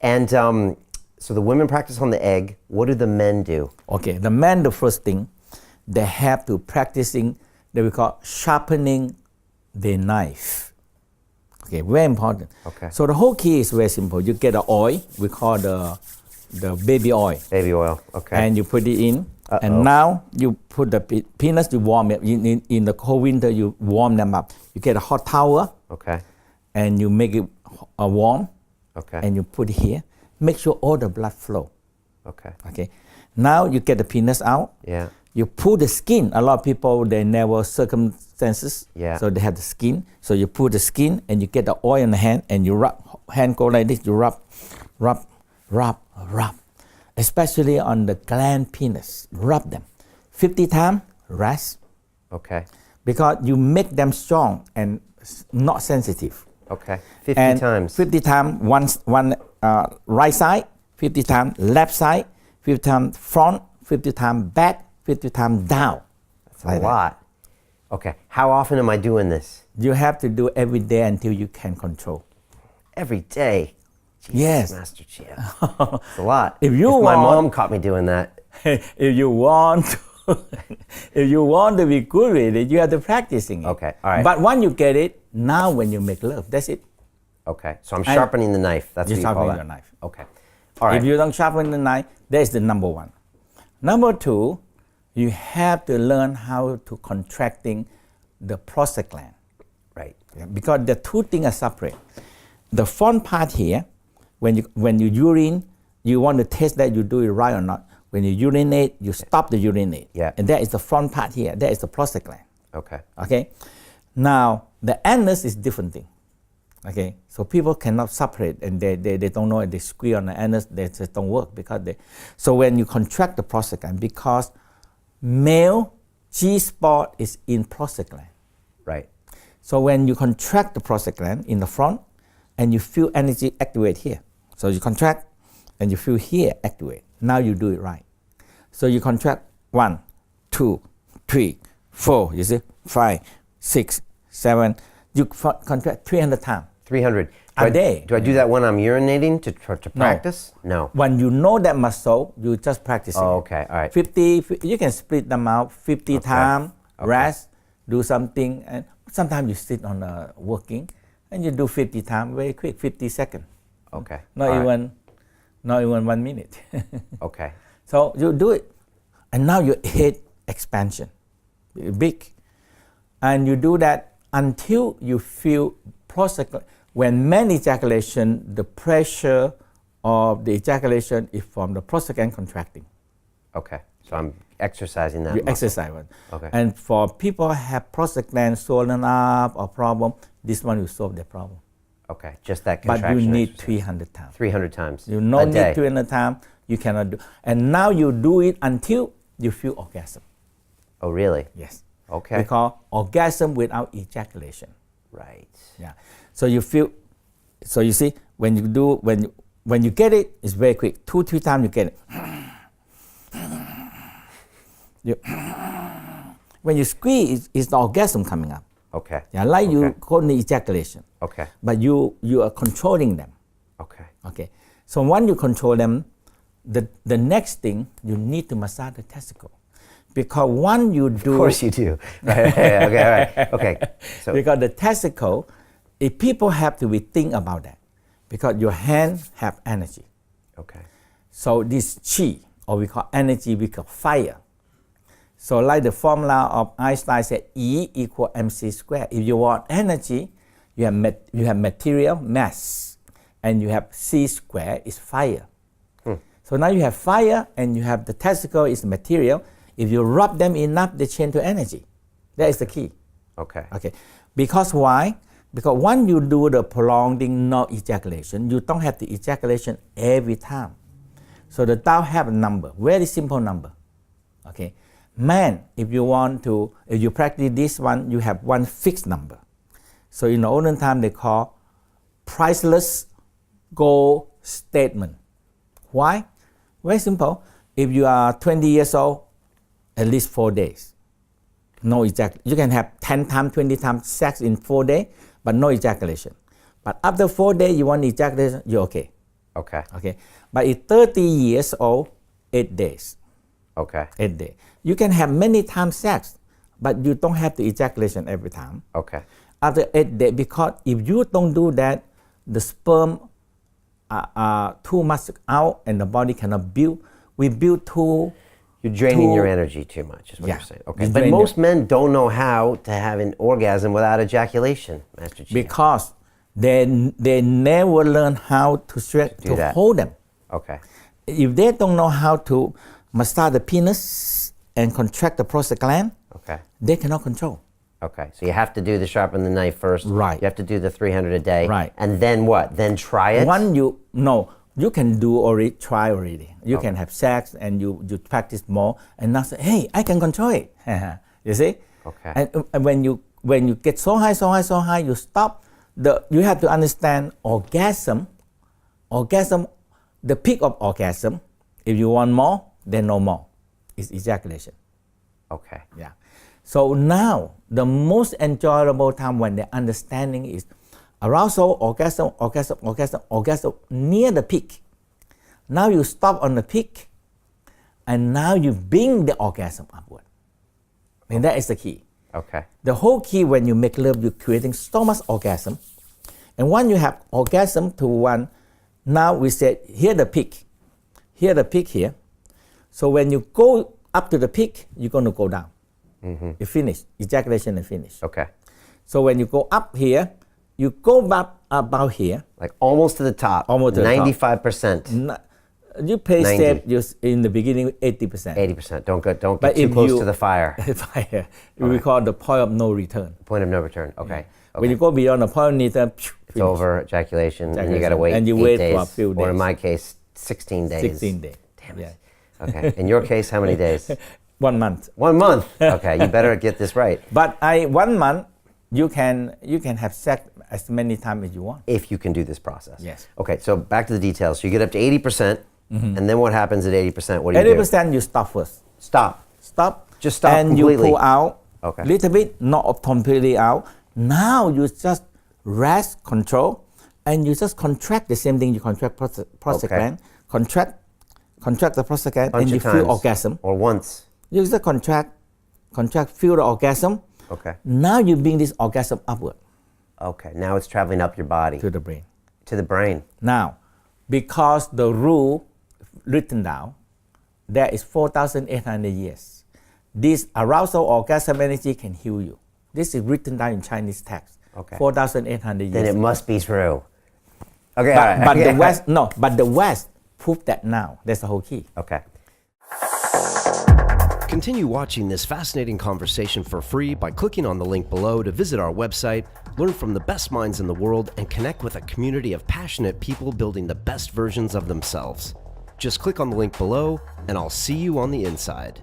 And so the women practice on the egg. What do the men do? Okay, the men, the first thing, they have to practicing that we call sharpening the knife. Okay, very important. Okay. So the whole key is very simple. You get the oil, we call the baby oil. Baby oil, okay. And you put it in. And now you put the peanuts, you warm it. In the cold winter, you warm them up. You get a hot towel. Okay. And you make it warm. Okay. And you put it here. Make sure all the blood flow. Okay. Okay. Now you get the peanuts out. Yeah. You pull the skin. A lot of people, they never circumstances. Yeah. So they have the skin. So you pull the skin and you get the oil in the hand and you rub. Hand go like this. You rub. Especially on the gland penis. Rub them. 50 times, rest. Okay. Because you make them strong and not sensitive. Okay. 50 times. 50 times one right side, 50 times left side, 50 times front, 50 times back, 50 times down. That's a lot. Okay. How often am I doing this? You have to do every day until you can control. Every day? Jesus, yes. Master Chia. It's a lot. If my mom caught me doing that. If you want to be good with it, you have to practicing it. Okay. All right. But when you get it, now when you make love, that's it. Okay. So I'm sharpening the knife. That's what you call that. You're sharpening the knife. Okay. All right. If you don't sharpen the knife, that's the number one. Number two, you have to learn how to contracting the prostate gland. Right. Because the two things are separate. The front part here, when you urine, you want to test that you do it right or not. When you urinate, you stop the urinate. Yeah. And that is the front part here. That is the prostate gland. Okay. Okay. Now, the anus is different thing. Okay. So people cannot separate and they don't know it. They squeeze on the anus, they just don't work because so when you contract the prostate gland, because male G-spot is in prostate gland. Right. So when you contract the prostate gland in the front and you feel energy activate here. So you contract and you feel here activate. Now you do it right. So you contract 1, 2, 3, 4, you see, 5, 6, 7. You contract 300 times. 300 a day. Do I do that when I'm urinating to practice? No. When you know that muscle, you just practice it. Oh, okay. All right. 50, you can split them out 50 times, rest, do something. And sometimes you sit on working and you do 50 times very quick, 50 seconds. Okay. Not even 1 minute. Okay. So you do it. And now your head expansion, big. And you do that until you feel prostate. When men ejaculation, the pressure of the ejaculation is from the prostate gland contracting. Okay. So I'm exercising that You muscle. exercise one. Okay. And for people who have prostate gland swollen up or problem, this one will solve their problem. Okay. Just that contraction. But you need exercise. 300 times. 300 times. You don't need 300 times. You cannot do. And now you do it until you feel orgasm. Oh, really? Yes. Okay. We call orgasm without ejaculation. Right. Yeah. So you feel. So you see, when you get it, it's very quick. 2-3 times you get it. When you squeeze, it's the orgasm coming up. Okay. Yeah, like you call the ejaculation. Okay. But you are controlling them. Okay. Okay. So when you control them, the next thing you need to massage the testicle, because when you do. Of course you do. Right. Okay. All right. Okay. So because the testicle, if people have to think about that, because your hand have energy. Okay. So this chi, or we call energy, we call fire. So like the formula of Einstein said, E equal mc squared. If you want energy, you have material, mass, and you have c squared is fire. So now you have fire and you have the testicle is material. If you rub them enough, they change to energy. That is the key. Okay. Okay. Because why? Because when you do the prolonging no ejaculation, you don't have the ejaculation every time. So the Tao have a number, very simple number. Okay. Man, if you practice this one, you have one fixed number. So in the olden time, they call priceless goal statement. Why? Very simple. If you are 20 years old, at least 4 days. No ejaculation. You can have 10 times, 20 times sex in 4 days, but no ejaculation. But after 4 days, you want ejaculation, you're okay. Okay. Okay. But at 30 years old, 8 days. Okay. 8 days. You can have many times sex, but you don't have the ejaculation every time. Okay. After 8 days, because if you don't do that, the sperm are too much out and the body cannot build. We build too. You're draining your energy too much, is what you're saying. Okay. You But drain most men don't know how to have an orgasm without ejaculation, Master Chi. because they never learn how to that. hold them. Okay. If they don't know how to massage the penis and contract the prostate gland, Okay. they cannot control. Okay. So you have to do the sharpen the knife first. Right. You have to do the 300 a day. Right. And then what? Then try it? You can do already, try already. You can have sex and you practice more and now say, hey, I can control it. You see? Okay. And when you get so high, you stop. You have to understand orgasm, the peak of orgasm, if you want more, then no more. It's ejaculation. Okay. Yeah. So now, the most enjoyable time when the understanding is arousal, orgasm, near the peak. Now you stop on the peak, and now you bring the orgasm upward. And that is the key. Okay. The whole key when you make love, you're creating so much orgasm. And when you have orgasm to one, now we said, here the peak here. So when you go up to the peak, you're going to go down. Mm-hmm. You finish, ejaculation and finish. Okay. So when you go up here, you go back about here. Like almost to the top. Almost to the top. 95%. You play 90. safe just in the beginning 80%. 80%. Don't get too close to the fire. Fire. We call the point of no return. Point of no return. Okay. Yeah. Okay. When you go beyond the point of no return, it's over, ejaculation, and you got to wait and you 8 wait days. for a few days. Or in my case, 16 days. 16 days. Damn it. Yeah. Okay. In your case, how many days? 1 month. 1 month. Okay. You better get this right. But 1 month, you can have sex as many times as you want. If you can do this process. Yes. Okay. So back to the details. So you get up to 80%, and then what happens at 80%? What do you do? 80% you stop first. Stop. Just stop and completely. You pull out Okay. little bit, not completely out. Now you just rest, control, and you just contract the same thing. You contract prostate gland, contract the prostate gland, and you feel orgasm. Or once. You just contract, feel the orgasm. Okay. Now you bring this orgasm upward. Okay. Now it's traveling up your body. To the brain. To the brain. Now, because the rule written down, there is 4,800 years. This arousal orgasm energy can heal you. This is written down in Chinese text. Okay. 4,800 years. Then it must be true. Okay. But, all right. but okay. the West proved that now. That's the whole key. Okay. Continue watching this fascinating conversation for free by clicking on the link below to visit our website, learn from the best minds in the world, and connect with a community of passionate people building the best versions of themselves. Just click on the link below, and I'll see you on the inside.